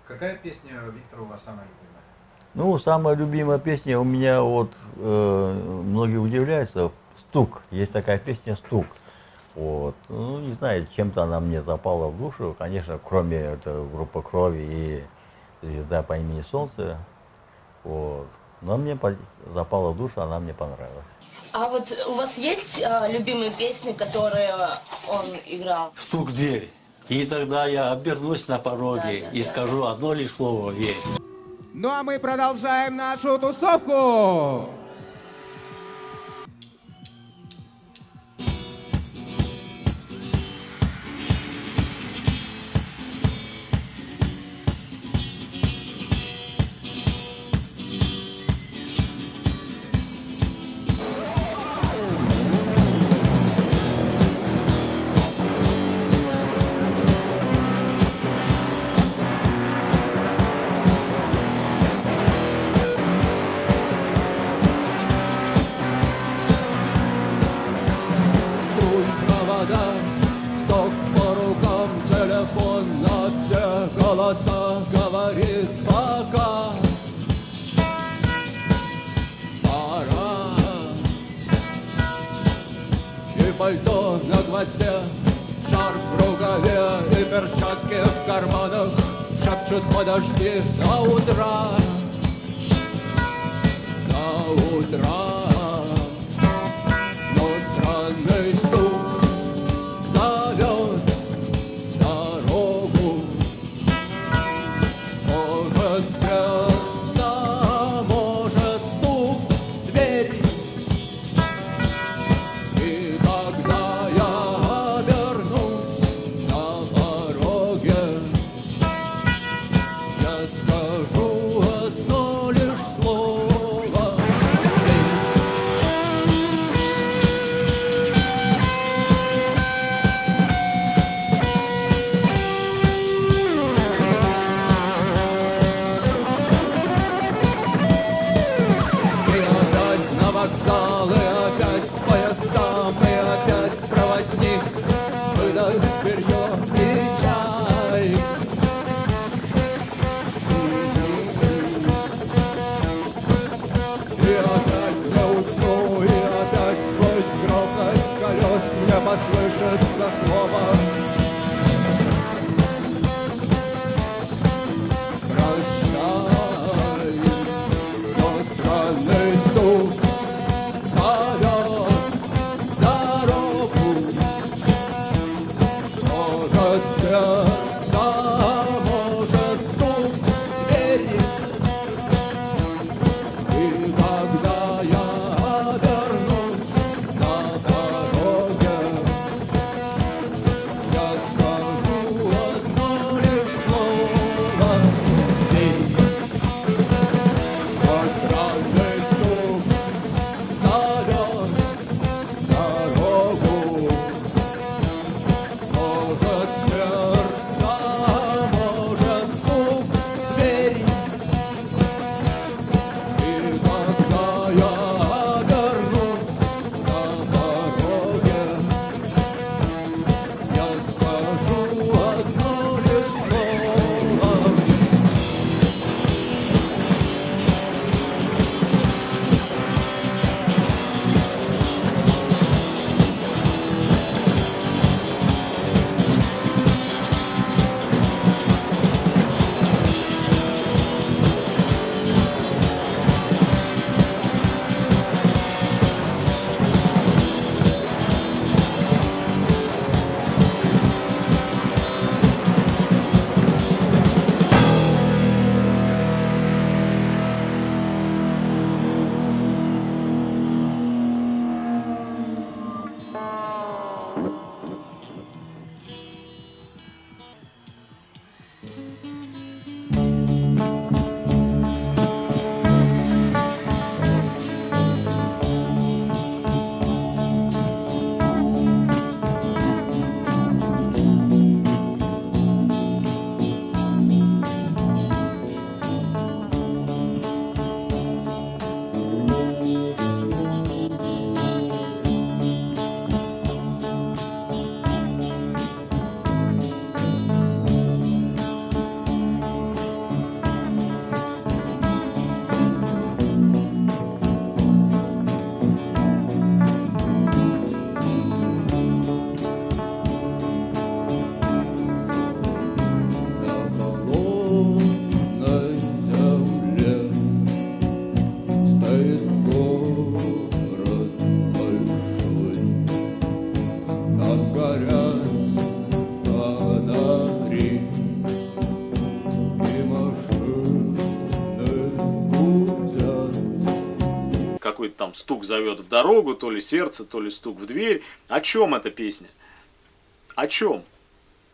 Какая песня Виктора у вас самая любимая? Ну, самая любимая песня у меня, вот, многие удивляются, «Стук». Есть такая песня «Стук». Вот. Ну, не знаю, чем-то она мне запала в душу. Конечно, кроме это группы «Крови» и «Звезда по имени Солнце». Вот. Но мне запала в душу, она мне понравилась. А вот у вас есть любимые песни, которые он играл? Стук в дверь. И тогда я обернусь на пороге Да, и скажу одно лишь слово «Верь». Ну а мы продолжаем нашу тусовку. Струй провода, ток по рукам, телефон на все голоса говорит пока. Пора. И пальто на гвозде, шарф в рукаве и перчатки в карманах шепчут подожди до утра. До утра. Но странный стук зовет дорогу. Может, сердце, может, стук в дверь. И когда я обернусь на пороге, я скажу одно лишь слово. там стук зовет в дорогу, то ли сердце, то ли стук в дверь. О чем эта песня? О чем?